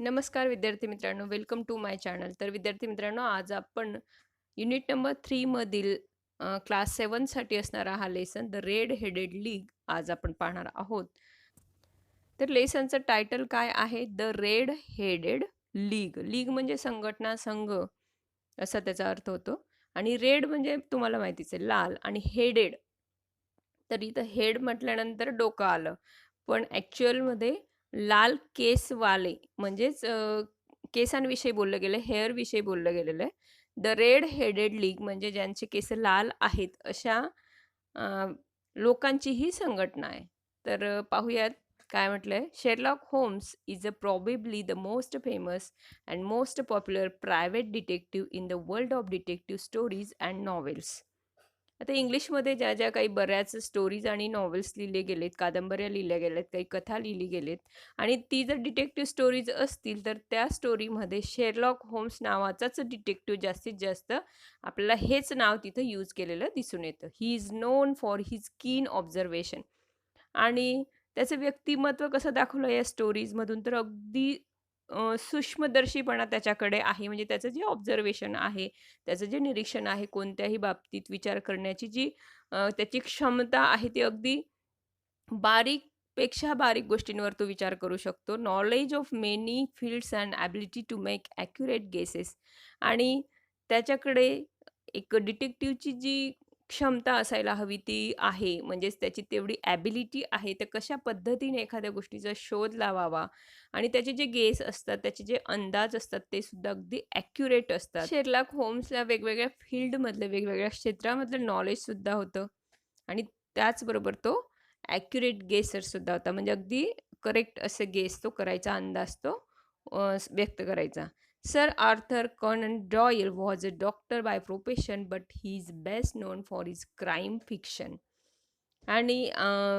नमस्कार विद्यार्थी मित्रांनो, वेलकम टू माय चॅनल. तर विद्यार्थी मित्रांनो, आज आपण युनिट नंबर 3 मधील क्लास 7 साठी असणारा हा lesson the red headed league आज आपण पाहणार आहोत. तर लेसनचं टायटल काय आहे? The red headed league. League म्हणजे संघटना, संघ असा त्याचा अर्थ होतो. आणि रेड म्हणजे तुम्हाला माहितीच आहे लाल, आणि हेडेड तर इथं हेड म्हटल्यानंतर डोकं आलं. पण ॲक्चुअलमध्ये लाल केसवाले म्हणजेच केसांविषयी बोललं गेलं, हेअरविषयी बोललं गेलेलं आहे. द रेड हेडेड लीग म्हणजे ज्यांचे केस लाल आहेत अशा अ, लोकांची ही संघटना आहे. तर पाहूयात काय म्हटलंय. Sherlock Holmes is a probably the most famous and most popular private detective in the world of detective stories and novels. आता इंग्लिशमध्ये ज्या ज्या काही बऱ्याच स्टोरीज आणि नॉवेल्स लिहिले गेलेत, कादंबऱ्या लिहिल्या गेल्यात, काही कथा लिहिली गेलेत आणि ती जर डिटेक्टिव्ह स्टोरीज असतील तर त्या स्टोरीमध्ये शेरलॉक होम्स नावाचाच डिटेक्टिव्ह जास्तीत जास्त आपल्याला हेच नाव तिथं यूज केलेलं दिसून येतं. He is non for his कीन ऑब्झर्वेशन. आणि त्याचं व्यक्तिमत्व कसं दाखवलं या स्टोरीजमधून, तर अगदी सूक्ष्मदर्शीपणा त्याच्याकडे आहे. म्हणजे त्याचं जे ऑब्झर्वेशन आहे, त्याचं जे निरीक्षण आहे, कोणत्याही बाबतीत विचार करण्याची जी त्याची क्षमता आहे, ती अगदी बारीकपेक्षा बारीक गोष्टींवर तो विचार करू शकतो. Knowledge of many fields and ability to make accurate guesses. आणि त्याच्याकडे एक डिटेक्टिव्हची जी क्षमता असायला हवी ती आहे. म्हणजेच त्याची तेवढी ॲबिलिटी आहे, तर कशा पद्धतीने एखाद्या गोष्टीचा शोध लावावा आणि त्याचे जे गेस असतात, त्याचे जे अंदाज असतात, ते सुद्धा अगदी ॲक्युरेट असतात. शेरलॉक होम्सला वेगवेगळ्या फील्डमधलं, वेगवेगळ्या क्षेत्रामधलं नॉलेजसुद्धा होतं आणि त्याचबरोबर तो ॲक्युरेट गेसरसुद्धा होता. म्हणजे अगदी करेक्ट असे गेस तो करायचा, अंदाज तो व्यक्त करायचा. Sir Arthur Conan Doyle was a doctor by profession, but he is best known for his crime fiction. आणि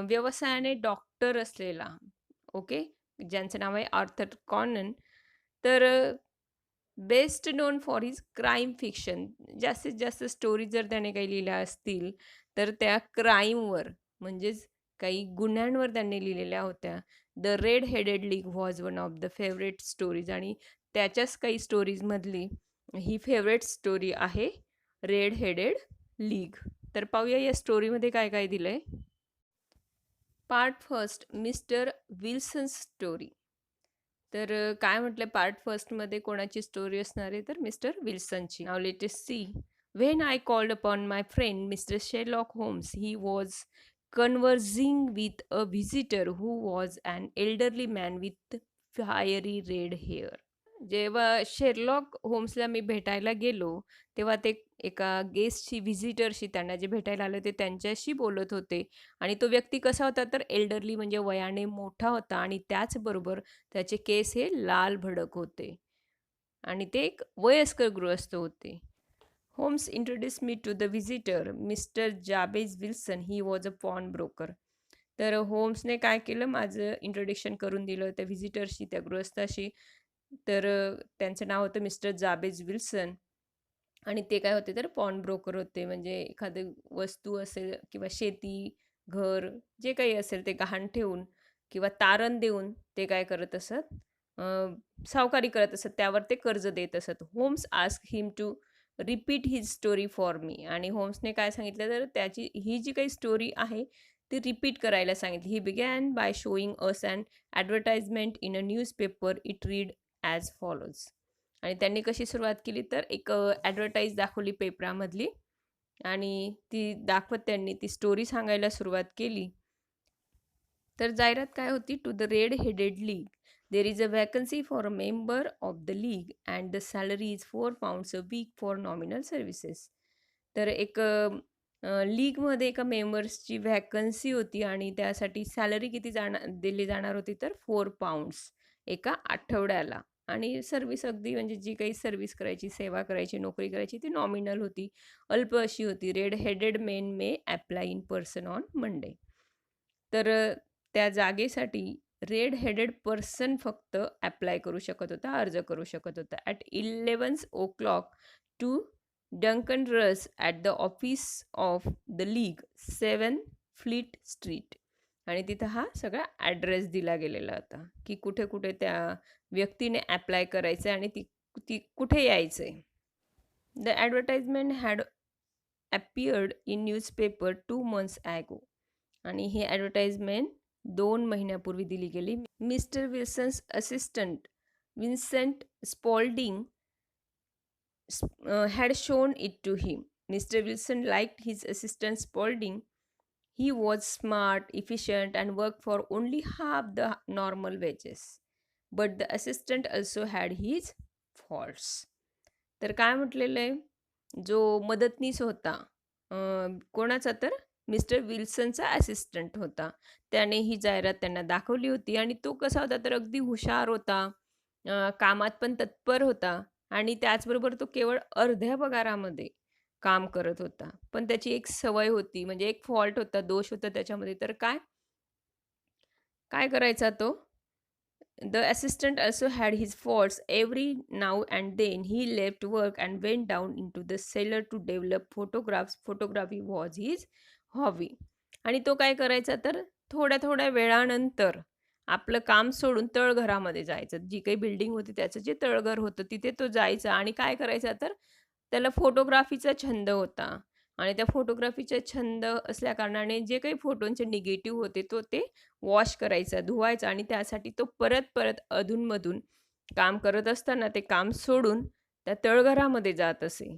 व्यवसायाने डॉक्टर असलेला, ओके, ज्यांचं नाव आहे आर्थर कॉनन, तर best known for his crime fiction. जास्तीत जास्त स्टोरी जर त्याने काही लिहिल्या असतील तर त्या क्राईमवर, म्हणजेच काही गुन्ह्यांवर त्यांनी लिहिलेल्या होत्या. The red headed league was one of the favourite stories. आणि त्याच्याच काही स्टोरीजमधली ही फेवरेट स्टोरी आहे, रेड हेडेड लीग. तर पाहूया या स्टोरीमध्ये काय काय दिलंय. Part first, mister Wilson's story. तर काय म्हटलं पार्ट फर्स्टमध्ये कोणाची स्टोरी असणार आहे, तर मिस्टर विल्सनची. नाव लेटेस्ट सी. When I called upon my friend Mister Sherlock Holmes, he was conversing with a visitor who was an elderly man with fiery red hair. जेव्हा शेरलॉक होम्सला मी भेटायला गेलो, तेव्हा ते एका गेस्टशी, व्हिजिटरशी, त्यांना जे भेटायला आले होते त्यांच्याशी बोलत होते. आणि तो व्यक्ती कसा होता, तर एल्डरली म्हणजे वयाने मोठा होता आणि त्याचबरोबर त्याचे केस हे लाल भडक होते आणि ते एक वयस्कर गृहस्थ होते. Holmes introduce me to the visitor Mister Jabez Wilson, he was a pawn broker. तर होम्सने काय केलं, माझं इंट्रोडक्शन करून दिलं त्या व्हिजिटरशी, त्या गृहस्थाशी. तर त्यांचं नाव होतं मिस्टर जाबेज विल्सन आणि ते काय होते, तर पॉन ब्रोकर होते. म्हणजे एखादी वस्तू असेल किंवा शेती, घर, जे काही असेल ते गहाण ठेवून किंवा तारण देऊन ते काय करत असत, अ, सावकारी करत असत, त्यावर ते कर्ज देत असत. Holmes ask him to repeat his story for me. आणि होम्सने काय सांगितलं, तर त्याची ही जी काही स्टोरी आहे ती रिपीट करायला सांगितली. He began by showing us and advertisement in a newspaper. It read as follows. आणि त्यांनी कशी सुरुवात केली, तर एक ॲडव्हर्टाईज दाखवली पेपरामधली आणि ती दाखवत त्यांनी ती स्टोरी सांगायला सुरुवात केली. तर जाहिरात काय होती, to the red headed league there is a vacancy for a member of the league and the salary is £4 a week for nominal services. तर एक लीगमध्ये एका मेंबर्सची व्हॅकन्सी होती आणि त्यासाठी सॅलरी किती दिली जाणार होती, तर £4 एका आठवड्याला. आणि सर्व्हिस अगदी, म्हणजे जी काही सर्व्हिस करायची, सेवा करायची, नोकरी करायची, ती नॉमिनल होती, अल्प अशी होती. Red headed main may apply in person on Monday. तर त्या जागेसाठी रेड हेडेड पर्सन फक्त अप्लाय करू शकत होता, अर्ज करू शकत होता. ॲट 11 o'clock टू डंकन रस at the office of the league, 7 fleet street. आणि तिथं हा सगळा ॲड्रेस दिला गेलेला होता, की कुठे-कुठे त्या व्यक्तीने ॲप्लाय करायचं आणि ती ती कुठे यायचंय. The advertisement had appeared in newspaper 2 months ago. आणि ही ॲडव्हर्टाइजमेंट 2 महिन्यापूर्वी दिली गेली. Mister Wilson's assistant Vincent Spaulding had shown it to him. Mr. Wilson liked his assistant Spaulding. He was smart, efficient, and worked for only half the normal wages. But the assistant also had his faults. तर काय म्हटलेलं आहे, जो मदतनीस होता, कोणाचा तर mister विल्सनचा assistant होता. त्याने ही जाहिरात त्यांना दाखवली होती आणि तो कसा होता तर अगदी हुशार होता, कामात पण तत्पर होता आणि त्याचबरोबर तो केवळ अर्ध्या पगारामध्ये काम करत होता. पण त्याची एक सवय होती, म्हणजे एक फॉल्ट होता, दोष होता त्याच्यामध्ये. तर काय? काय करायचा तो? The assistant also had his faults. Every now and then he left work and went down into the cellar to develop photographs. Photography was his hobby. आणि तो काय करायचा तर थोड्या थोड्या वेळानंतर आपलं काम सोडून तळघरामध्ये जायचं. जी काही बिल्डिंग होती त्याचं जे तळघर होतं तिथे तो जायचा आणि काय करायचा तर त्याला फोटोग्राफीचा छंद होता. आणि त्या फोटोग्राफीचा छंद असल्याकारणाने जे काही फोटोंचे निगेटिव्ह होते तो ते वॉश करायचा, धुवायचा आणि त्यासाठी तो परत-परत अधूनमधून काम करत असताना ते काम सोडून त्या तळघरामध्ये जात असे.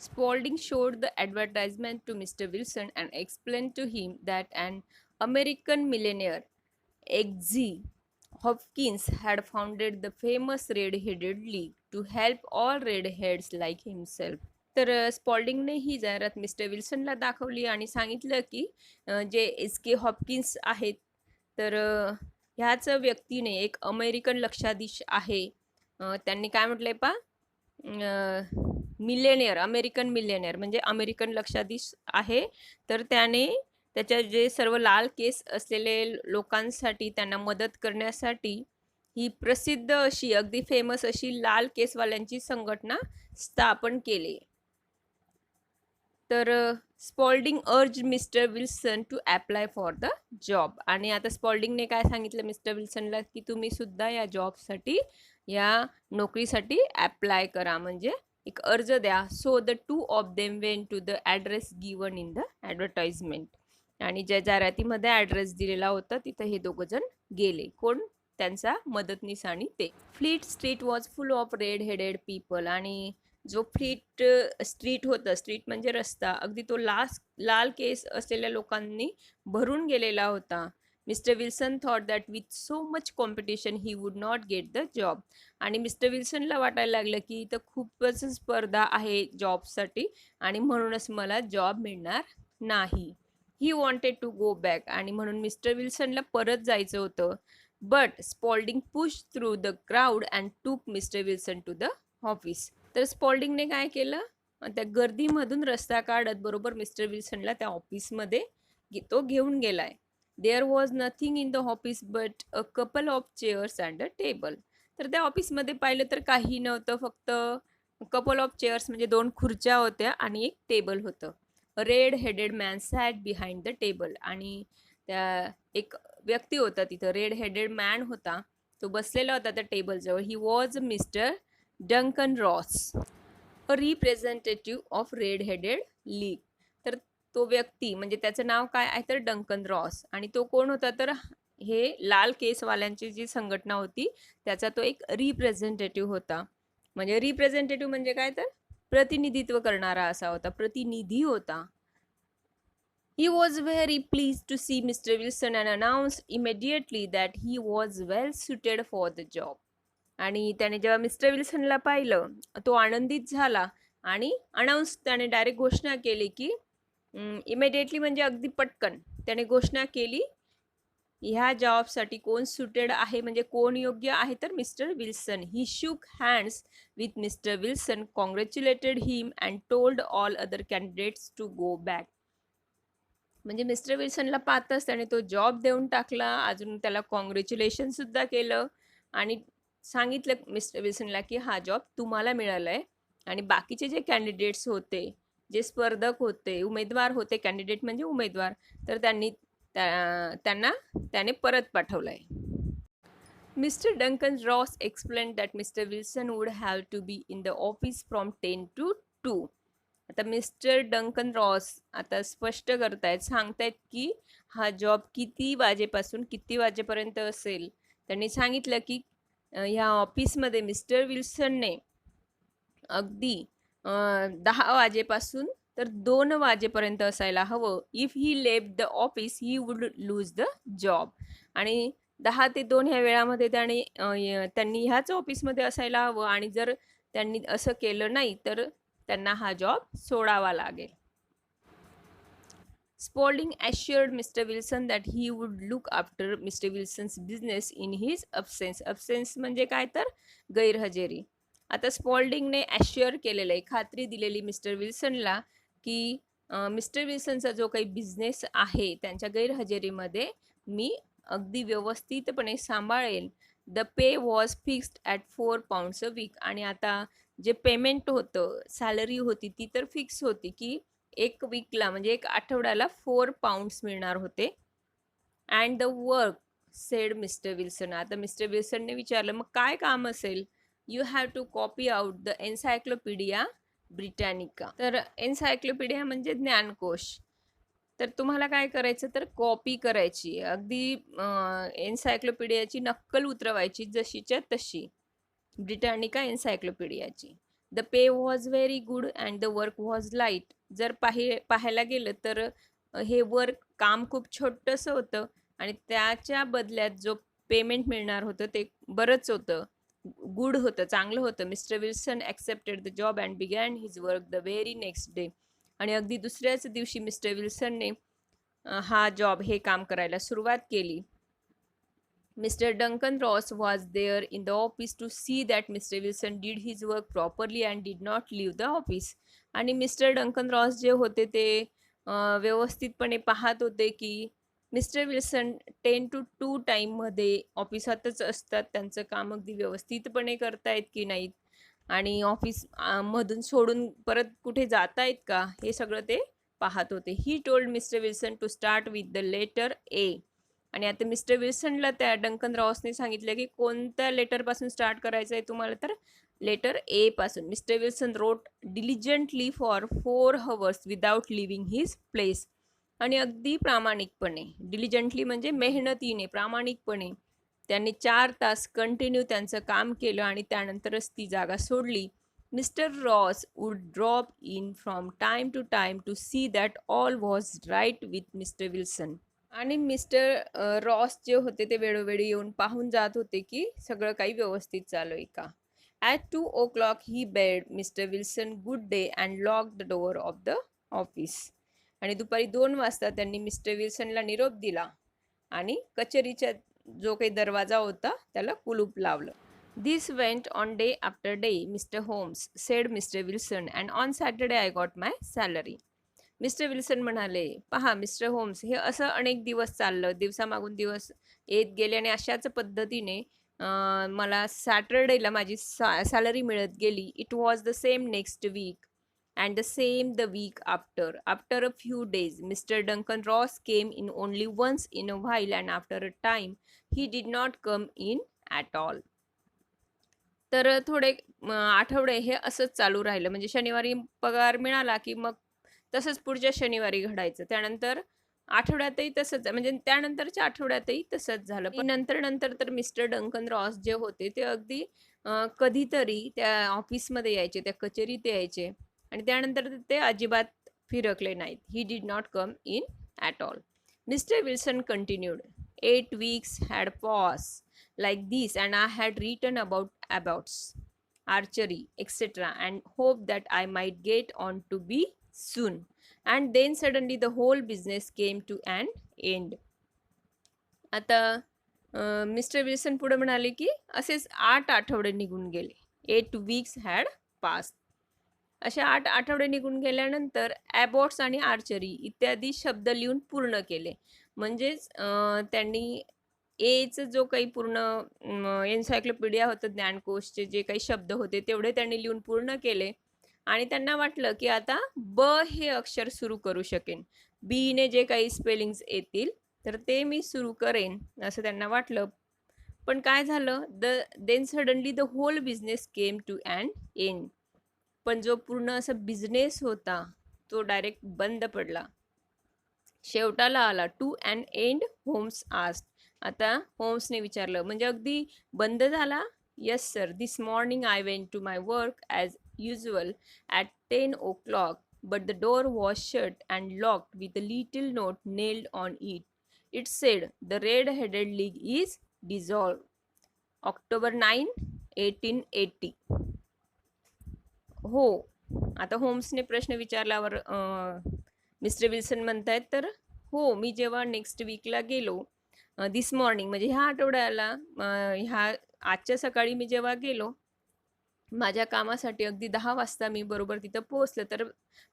Spaulding showed the advertisement to Mr. Wilson and explained to him that an American millionaire, X.Z. Hopkins, had founded the famous Red-Headed League to help all redheads like himself. तर स्पॉल्डिंगने ही जाहिरात मिस्टर विल्सनला दाखवली आणि सांगितलं की जे एस.के. हॉपकिन्स आहेत, तर ह्याच व्यक्तीने एक अमेरिकन लक्षाधीश आहे. त्यांनी काय म्हटलंय पा, मिलेनियर, अमेरिकन मिलेनियर म्हणजे अमेरिकन लक्षाधीश आहे. तर त्याने त्याच्या जे सर्व लाल केस असलेले लोकांसाठी त्यांना मदत करण्यासाठी ही प्रसिद्ध अशी, अगदी फेमस अशी लाल केसवाल्यांची संघटना स्थापन केली. तर स्पॉल्डिंग अर्ज mister Wilson to apply for the job. आणि आता स्पॉल्डिंगने काय सांगितलं मिस्टर विल्सनला की तुम्ही सुद्धा या जॉबसाठी, या नोकरीसाठी अप्लाय करा, म्हणजे एक अर्ज द्या. So the two of them went to the address given in the advertisement. आणि ज्या जाहिरातीमध्ये ॲड्रेस दिलेला होता तिथं हे दोघंजण गेले. कोण? त्यांचा मदतनीस आणि ते. Fleet street was full of red headed people. आणि जो फ्लीट स्ट्रीट होतं, स्ट्रीट म्हणजे रस्ता, अगदी तो लाल केस असलेल्या लोकांनी भरून गेलेला होता. Mister Wilson thought that with so much competition he would not get the job. आणि मिस्टर विल्सनला वाटायला लागलं की इथं खूपच स्पर्धा आहे जॉबसाठी आणि म्हणूनच मला जॉब मिळणार नाही. He wanted to go back. आणि म्हणून मिस्टर विल्सनला परत जायचं होतं. But Spaulding push through the crowd and took Mister Wilson to the office. तर स्पॉल्डिंगने काय केलं, त्या गर्दीमधून रस्ता काढत बरोबर मिस्टर विल्सनला त्या ऑफिसमध्ये तो घेऊन गेलाय. There was nothing in the office but a couple of chairs and a table. तर त्या ऑफिसमध्ये पाहिलं तर काही नव्हतं, फक्त कपल ऑफ चेअर्स म्हणजे 2 खुर्च्या होत्या आणि एक टेबल होतं. Red headed man sat behind the table. आणि त्या एक व्यक्ती होता तिथं, रेड हेडेड मॅन होता, तो बसलेला होता त्या टेबलजवळ. He was mister Duncan Ross, a representative of red headed league. तर तो व्यक्ती म्हणजे त्याचं नाव काय आहे तर डंकन रॉस. आणि तो कोण होता तर हे लाल केसवाल्यांची जी संघटना होती त्याचा तो एक रिप्रेझेंटेटिव्ह होता. म्हणजे रिप्रेझेंटेटिव्ह म्हणजे काय तर प्रतिनिधित्व करणारा असा होता, प्रतिनिधी होता. He was very pleased to see Mr. Wilson and announced immediately that he was well suited for the job. आणि त्याने जेव्हा मिस्टर विल्सनला पाहिलं तो आनंदित झाला आणि अनाऊन्स, त्याने डायरेक्ट घोषणा केली की इमिडिएटली म्हणजे अगदी पटकन त्याने घोषणा केली ह्या जॉबसाठी कोण सुटेड आहे, म्हणजे कोण योग्य आहे तर mister Wilson. He shook hands with mister Wilson, congratulated him and told all other candidates to go back. म्हणजे मिस्टर विल्सनला पाहताच त्याने तो जॉब देऊन टाकला, अजून त्याला कॉंग्रॅच्युलेशनसुद्धा केलं आणि सांगितलं मिस्टर विल्सनला की हा जॉब तुम्हाला मिळाला आहे. आणि बाकीचे जे कॅन्डिडेट्स होते, जे स्पर्धक होते, उमेदवार होते, कॅन्डिडेट म्हणजे उमेदवार, तर त्यांनी त्यांना त्याने परत पाठवलंय. Mr. Duncan Ross explained that Mr. Wilson would have to be in the office from 10 to 2. आता मिस्टर डंकन रॉस आता स्पष्ट करतायत, सांगतायत की हा जॉब किती वाजेपासून किती वाजेपर्यंत असेल. त्यांनी सांगितलं की ह्या ऑफिसमध्ये मिस्टर विल्सनने अगदी 10 वाजेपासून तर 2 वाजेपर्यंत असायला हवं. If he left the office he would lose the job. आणि 10 ते 2 ह्या वेळामध्ये त्यांनी ह्याच ऑफिसमध्ये असायला हवं, आणि जर त्यांनी असं केलं नाही तर त्यांना हा जॉब सोडावा लागेल. Spaulding assured Mr. Wilson that he would look after Mr. Wilson's business in his absence. Absence म्हणजे काय तर गैरहजेरी. आता स्पॉल्डिंगने ॲश्युअर केलेलं आहे, खात्री दिलेली मिस्टर विल्सनला की मिस्टर विल्सनचा जो काही बिझनेस आहे त्यांच्या गैरहजेरीमध्ये मी अगदी व्यवस्थितपणे सांभाळेल. The pay was fixed at £4 a weak. आणि आता जे पेमेंट होतं, सॅलरी होती ती तर फिक्स होती की एक वीकला म्हणजे एक आठवड्याला £4 मिळणार होते. And the work said Mister Wilson. आता मिस्टर विल्सनने विचारलं मग काय काम असेल. You have to copy out the Encyclopaedia Britannica. तर एन्सायक्लोपीडिया म्हणजे ज्ञानकोश. तर तुम्हाला काय करायचं तर कॉपी करायची, अगदी एन्सायक्लोपीडियाची नक्कल उतरवायची जशीच्या तशी, ब्रिटॅनिका एन्सायक्लोपीडियाची. The pay was very good and the work was light. जर पाहायला गेलं तर हे वर्क काम खूप छोटंसं होतं आणि त्याच्या बदल्यात जो पेमेंट मिळणार होतं ते बरंच होतं, गुड होतं, चांगलं होतं. Mister Wilson accepted the job and begin his work the very next day. आणि अगदी दुसऱ्याच दिवशी मिस्टर विल्सनने हे काम करायला सुरुवात केली. Mr. Duncan Ross was there in the office to see that Mr. Wilson did his work properly and did not leave the office. आणि मिस्टर डंकन रॉस जे होते ते व्यवस्थितपणे पाहत होते की मिस्टर विल्सन 10 to 2 टाईममध्ये ऑफिसातच असतात, त्यांचं काम अगदी व्यवस्थितपणे करतायत की नाहीत, आणि ऑफिस मधून सोडून परत कुठे जातायत का, हे सगळं ते पाहत होते. He told mister Wilson to start with the letter A. आणि आता मिस्टर विल्सनला त्या डंकन रॉसने सांगितलं की कोणत्या लेटरपासून स्टार्ट करायचं आहे तुम्हाला, तर लेटर ए पासून. Mister Wilson wrote diligently for 4 hours without leaving his place. आणि अगदी प्रामाणिकपणे, डिलिजंटली म्हणजे मेहनतीने, प्रामाणिकपणे त्यांनी 4 तास कंटिन्यू त्यांचं काम केलं आणि त्यानंतरच ती जागा सोडली. Mister Ross would drop in from time to time to see that all was right with mister Wilson. आणि मिस्टर रॉस जे होते ते वेळोवेळी येऊन पाहून जात होते की सगळं काही व्यवस्थित चालू आहे का. At 2 o'clock he bed mister Wilson good day and lock the door of the office. आणि दुपारी 2 वाजता त्यांनी मिस्टर विल्सनला निरोप दिला आणि कचेरीचा जो काही दरवाजा होता त्याला कुलूप लावलं. This went on day after day Mister Holmes said Mister Wilson, and on Saturday I got my salary. Mister Wilson म्हणाले, पहा मिस्टर होम्स, हे असं अनेक दिवस चाललं, दिवसामागून दिवस येत गेले आणि अशाच पद्धतीने मला सॅटरडेला माझी सॅलरी मिळत गेली. It was the same next week and the same the week after. After a few days Mister Duncan Ross came in only once in a while and after a time he did not come in at all. तर थोडे आठवडे हे असंच चालू राहिलं, म्हणजे शनिवारी पगार मिळाला की मग तसंच पुढच्या शनिवारी घडायचं. त्यानंतर आठवड्यातही तसंच, म्हणजे त्यानंतरच्या आठवड्यातही तसंच झालं. पण नंतर तर मिस्टर डंकन रॉस जे होते ते अगदी कधीतरी त्या ऑफिसमध्ये यायचे, त्या कचेरीत यायचे, आणि त्यानंतर ते अजिबात फिरकले नाहीत. ही did not come in at all. Mister Wilson continued, 8 weeks had passed like this and I had written about abouts, archery, etc. and hoped that I might get on to be soon. And then suddenly the whole business came to an end. आता Mister Wilson पुढे म्हणाले की असेच 8 आठवडे निघून गेले. 8 weeks had passed. अशा 8 आठवडे निघून गेल्यानंतर ॲबॉट्स आणि आर्चरी इत्यादी शब्द लिहून पूर्ण केले. म्हणजेच त्यांनी एचं जो काही पूर्ण एन्सायक्लोपीडिया होतं, ज्ञानकोशचे जे काही शब्द होते तेवढे त्यांनी लिहून पूर्ण केले. आणि त्यांना वाटलं की आता ब हे अक्षर सुरू करू शकेन. बीने जे काही स्पेलिंग्स येतील तर ते मी सुरू करेन असं त्यांना वाटलं. पण काय झालं, then suddenly the whole business came to and end. पण जो पूर्ण असा बिझनेस होता तो डायरेक्ट बंद पडला, शेवटाला आला. टू अँड एंड, होम्स आस्ट. आता होम्सने विचारलं, म्हणजे अगदी बंद झाला. Yes sir, this morning I went to my work as usual at 10 o'clock, but the door was shut and locked with a little note nailed on it. It said the red headed league is dissolve. October 9, 1880. हो. आता होम्सने प्रश्न विचारल्यावर mister Wilson म्हणतायत, तर हो, मी जेव्हा next वीकला गेलो, दिस morning म्हणजे ह्या आठवड्याला, ह्या आजच्या सकाळी मी जेव्हा गेलो माझ्या कामासाठी, अगदी 10 वाजता मी बरोबर तिथं पोहोचलं, तर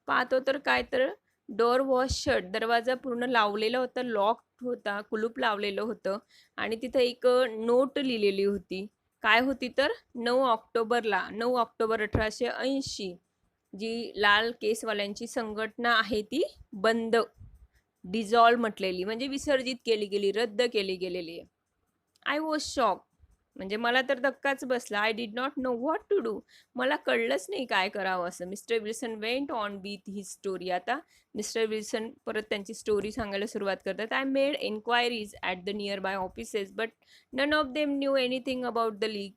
पाहतो तर काय, तर डोअर वॉज शट, दरवाजा पूर्ण लावलेला होता, लॉक होता, कुलूप लावलेलं होतं. आणि तिथं एक नोट लिहिलेली होती. काय होती तर, 9 ऑक्टोबरला, 9 ऑक्टोबर 1880, जी लाल केसवाल्यांची संघटना आहे ती बंद, डिझॉल्व म्हटलेली, म्हणजे विसर्जित केली गेली, रद्द केली गेलेली आहे. आय वॉज शॉक, म्हणजे मला तर धक्काच बसला. I did not know what to do. मला कळलंच नाही काय करावं असं. Mister Wilson went on with his story. आता मिस्टर विल्सन परत त्यांची स्टोरी सांगायला सुरुवात करतात. I made enquiries at the nearby offices, but none of them knew anything about the league.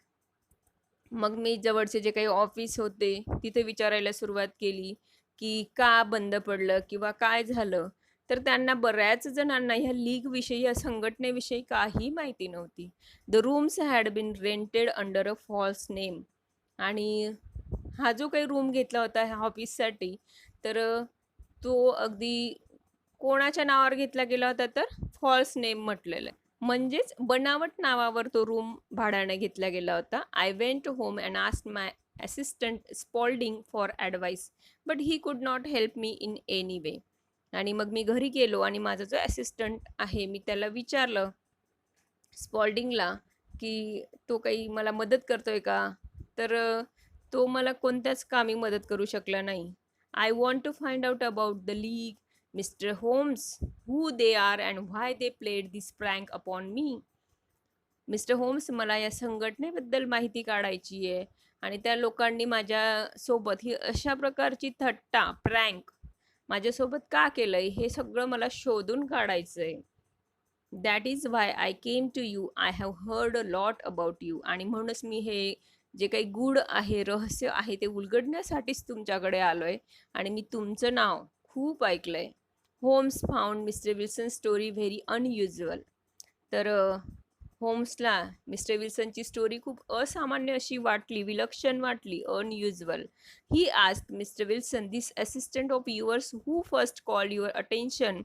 मग मी जवळचे जे काही ऑफिस होते तिथे विचारायला सुरुवात केली की का बंद पडलं किंवा काय झालं. तर त्यांना, बऱ्याच जणांना ह्या लीगविषयी, या संघटनेविषयी काही माहिती नव्हती. The rooms had been rented under a false name. आणि हा जो काही रूम घेतला होता ह्या ऑफिससाठी, तर तो अगदी कोणाच्या नावावर घेतला गेला होता तर फॉल्स नेम म्हटलेलं आहे. म्हणजेच बनावट नावावर तो रूम भाड्याने घेतला गेला होता. I went home and asked my assistant Spaulding for advice, but he could not help me in any way. आणि मग मी घरी गेलो आणि माझा जो असिस्टंट आहे मी त्याला विचारलं, स्पॉल्डिंगला, की तो काही मला मदत करतोय का. तर तो मला कोणत्याच कामी मदत करू शकला नाही. I want to find out about the league, mister Holmes, who they are and why they played this prank upon me. Mister Holmes, मला या संघटनेबद्दल माहिती काढायची आहे आणि त्या लोकांनी माझ्यासोबत ही अशा प्रकारची थट्टा, प्रँक माझ्यासोबत का केलंय हे सगळं मला शोधून काढायचं आहे. That is why I came to you. I have heard a lot about you. आणि म्हणूनच मी हे जे काही गूढ आहे, रहस्य आहे, ते उलगडण्यासाठीच तुमच्याकडे आलोय आणि मी तुमचं नाव खूप ऐकलंय. Holmes found mister Wilson story very unusual. तर होम्सला मिस्टर विल्सनची स्टोरी खूप असामान्य अशी वाटली, विलक्षण वाटली, unusual. He asked mister Wilson, this assistant of yours who first called your attention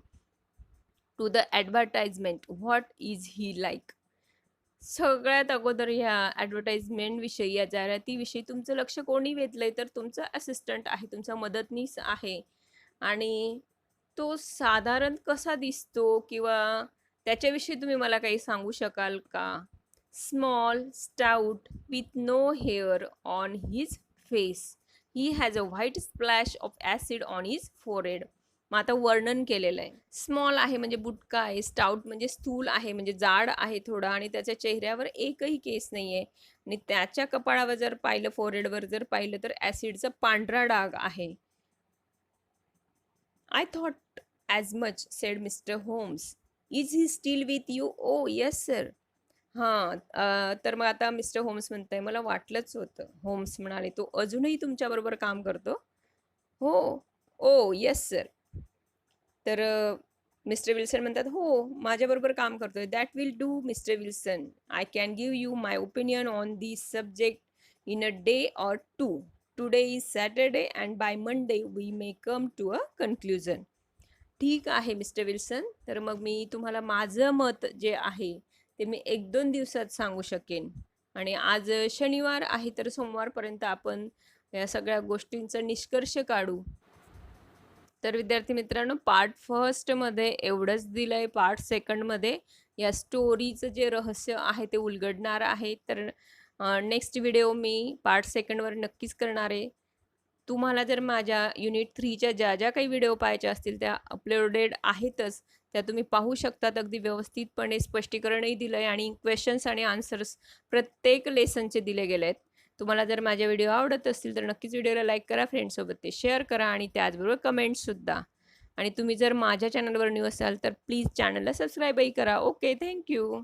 to the advertisement, what is he like. सगळ्यात अगोदर ह्या ॲडव्हर्टाइजमेंटविषयी, या जाहिरातीविषयी तुमचं लक्ष कोणी वेधलंय, तर तुमचा असिस्टंट आहे, तुमचा मदतनीस आहे. आणि तो साधारण कसा दिसतो किंवा त्याच्याविषयी तुम्ही मला काही सांगू शकाल का. Small, stout, with no hair on his face. He has a white splash of acid on his forehead. मग आता वर्णन केलेलं आहे. स्मॉल आहे म्हणजे बुटका आहे, स्टाउट म्हणजे स्थूल आहे, म्हणजे जाड आहे थोडा, आणि त्याच्या चेहऱ्यावर एकही केस नाही आहे. आणि त्याच्या कपाळावर जर पाहिलं, फोरहेडवर जर पाहिलं, तर ॲसिडचा पांढरा डाग आहे. I thought as much, said mister Holmes. Is he still with you. Oh yes sir. हां, तर मग आता मिस्टर होम्स म्हणताय, मला वाटलंच होतं. होम्स म्हणाले, तो अजूनही तुमच्याबरोबर काम करतो. हो. Oh yes sir. तर मिस्टर विल्सन म्हणतात, हो, माझ्याबरोबर काम करतोय. That will do mister Wilson. I can give you my opinion on this subject in a day or two. Today is Saturday and by Monday we may come to a conclusion. ठीक आहे mister Wilson, तर मग मी तुम्हाला माझं मत जे आहे ते मी 1-2 दिवसात सांगू शकेन. आणि आज शनिवार आहे, तर सोमवारपर्यंत आपण या सगळ्या गोष्टींचा निष्कर्ष काढू. तर विद्यार्थी मित्रांनो, पार्ट फर्स्टमध्ये एवढंच दिलं आहे. पार्ट सेकंडमध्ये या स्टोरीचं जे रहस्य आहे ते उलगडणार आहे. तर नेक्स्ट व्हिडिओ मी पार्ट सेकंडवर नक्कीच करणार आहे. तुम्हाला जर माझ्या युनिट 3च्या ज्या ज्या काही व्हिडिओ पाहायच्या असतील त्या अपलोडेड आहेतच. त्या तुम्ही पाहू शकतात. अगदी व्यवस्थितपणे स्पष्टीकरणही दिलं आहे आणि क्वेश्चन्स आणि आन्सर्स प्रत्येक लेसनचे दिले गेले आहेत. तुम्हाला जर माझे व्हिडिओ आवडत असतील तर नक्कीच व्हिडिओला लाईक करा, फ्रेंड्ससोबत ते शेअर करा आणि त्याचबरोबर कमेंट्ससुद्धा. आणि तुम्ही जर माझ्या चॅनलवर न्यू असाल तर प्लीज चॅनलला सबस्क्राईबही करा. Okay, thank you.